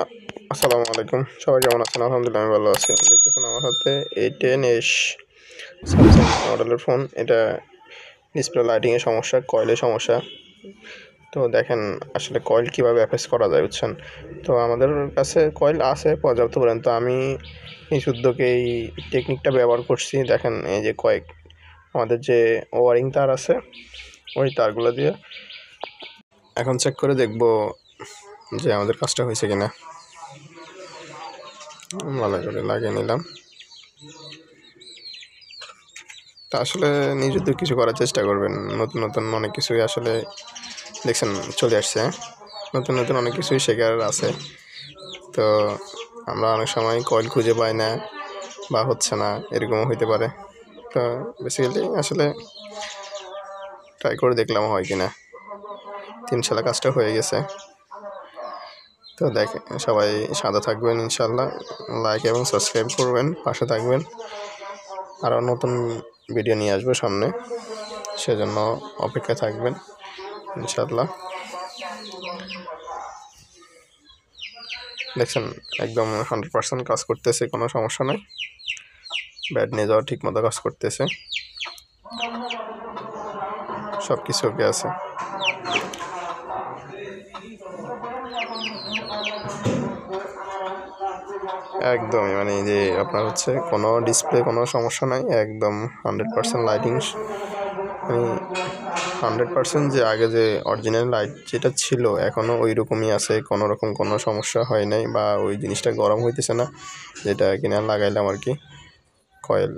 আ- আসসালামু আলাইকুম, সবাই কেমন আছেন? আলহামদুলিল্লাহ আমি ভালো আছি। দেখতেছেন আমার হাতে A10s স্যামসাং মডেলের ফোন। এটা ডিসপ্লে লাইটিংয়ের সমস্যা, কয়েলের সমস্যা। তো দেখেন আসলে কয়েল কীভাবে অ্যাপেস করা যায় বুঝছেন। তো আমাদের কাছে কয়েল আছে পর্যাপ্ত পরিমাণ। তো আমি এই উদ্যোগে এই টেকনিকটা ব্যবহার করছি। দেখেন এই যে আমাদের যে ওয়ারিং তার আছে, ওই তারগুলো দিয়ে এখন চেক করে দেখব যে আমাদের কাজটা হয়েছে কিনা। ভালো করে লাগিয়ে নিলাম। তা আসলে নিজে তো কিছু করার চেষ্টা করবেন। নতুন নতুন অনেক কিছুই আসলে দেখছেন চলে আসছে। নতুন নতুন অনেক কিছুই শেখার আছে। তো আমরা অনেক সময় কয়েল খুঁজে পাই না বা হচ্ছে না, এরকমও হইতে পারে। তো বেসিক্যালি আসলে ট্রাই করে দেখলাম হয় কিনা। 3 সালে কাজটা হয়ে গেছে। তো দেখেন সবাই সাদা থাকবেন ইনশাল্লাহ। লাইক এবং সাবস্ক্রাইব করবেন, পাশে থাকবেন। আরও নতুন ভিডিও নিয়ে আসবো সামনে, সেজন্য অপেক্ষায় থাকবেন ইনশাল্লাহ। দেখছেন একদম 100% কাজ করতেছে, কোনো সমস্যা নাই। ব্যাড নিয়ে যাওয়া ঠিক মতো কাজ করতেছে, সব কিছু ওকে আছে। একদমই মানে যে আপনার হচ্ছে কোনো ডিসপ্লে কোনো সমস্যা নাই, একদম 100% লাইটিং। মানে 100% যে আগে যে অরিজিনাল লাইট যেটা ছিল এখনও ওই রকমই আছে, কোনো রকম কোনো সমস্যা হয় নাই বা ওই জিনিসটা গরম হইতেছে না, যেটা কিনা লাগাইলাম আর কি কয়েল।